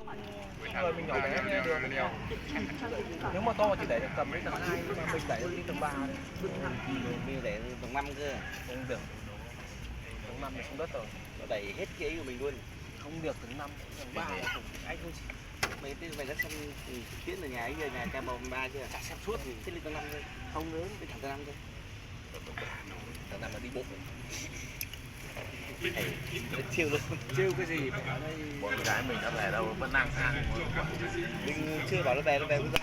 Người mình nhỏ bé nghe được nếu mà to chỉ để cầm đến tầng 2 nhưng mà mình đẩy đến tầng 3 đấy. Mình để tầng 5 cơ. Không được. Tầng 5 là không đất rồi. Nó đẩy hết cái ấy của mình luôn. Không được tầng 5, tầng 3 là anh không chỉ. Mày đã xem thực tiễn ở nhà ấy, nhà ca bầu 3 chưa? Chả xem suốt thì thế lên tầng 5 thôi. Không nữa, lên thẳng tầng 5 thôi. Tầng 5 là đi bộ. Chiêu luôn. Chiêu cái gì phải ở đây. Bọn gái mình đã về đâu vẫn lang thang. Mình chưa bảo nó về cũng rất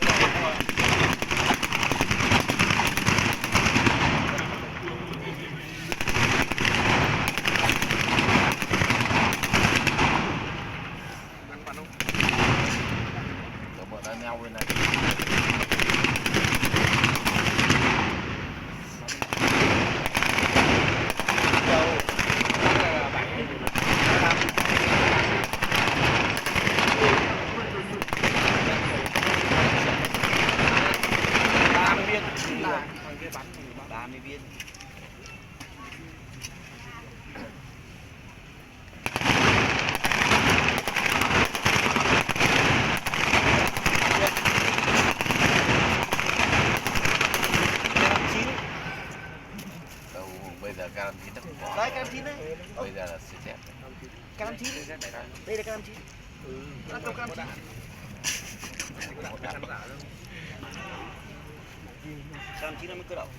Bọn đã nhau bên này. Bây giờ K59 nó không có. đấy, K59 đấy. Bây giờ là CZ. K59. Đây là K59. Nó câu K59. K59 nó mới cơ động.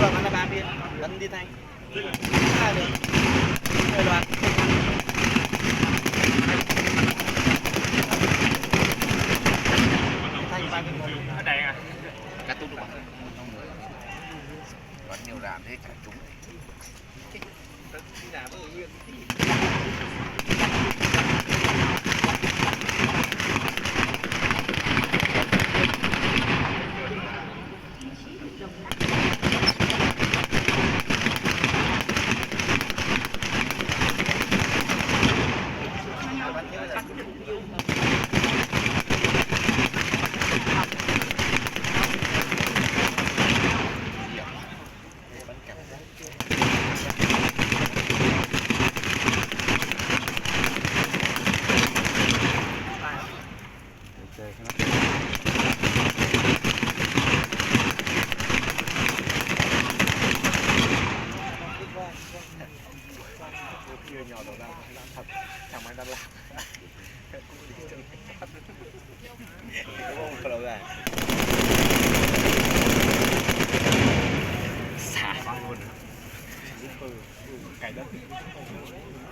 Ăn là 3 viên, vẫn đi thanh. Hai được. Hai đoạn. Thanh 3 viên một. Nó đèn à? Cắt tút được không? Có nhiều đàn thế cả chúng. Đi làm ở nguyên. Nhỏ đầu ra thật chẳng may ta làm Không đâu ra. xả vào luôn cày đất.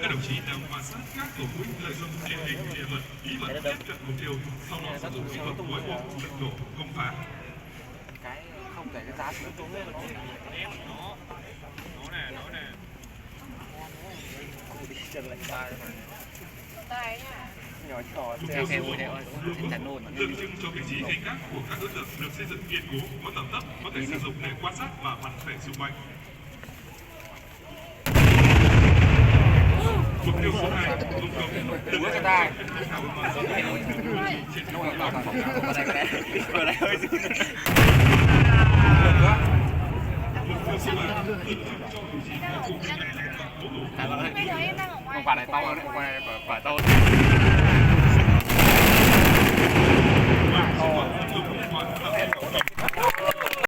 Các đồng chí đang quan sát các tổ quân lợi dụng địa hình địa vật bí mật tiếp cận mục tiêu, sau đó sử dụng kỹ thuật gói bom lật đổ công phá. Cái không để cái giá xuống xuống lên nó nè Chân lạnh ba rồi. nhỏ nhỏ Mục tiêu số 1 tượng trưng cho vị trí canh gác của các đối tượng được xây dựng kiên cố, có tầm thấp, có thể sử dụng để quan sát và bắn về xung quanh. Mục tiêu số 2 công cộng đừng có cho ta Vừa đây hơi dữ. mục tiêu số 3 tượng trưng cho vị trí của khu vực này. không phải này to đấy, không phải to.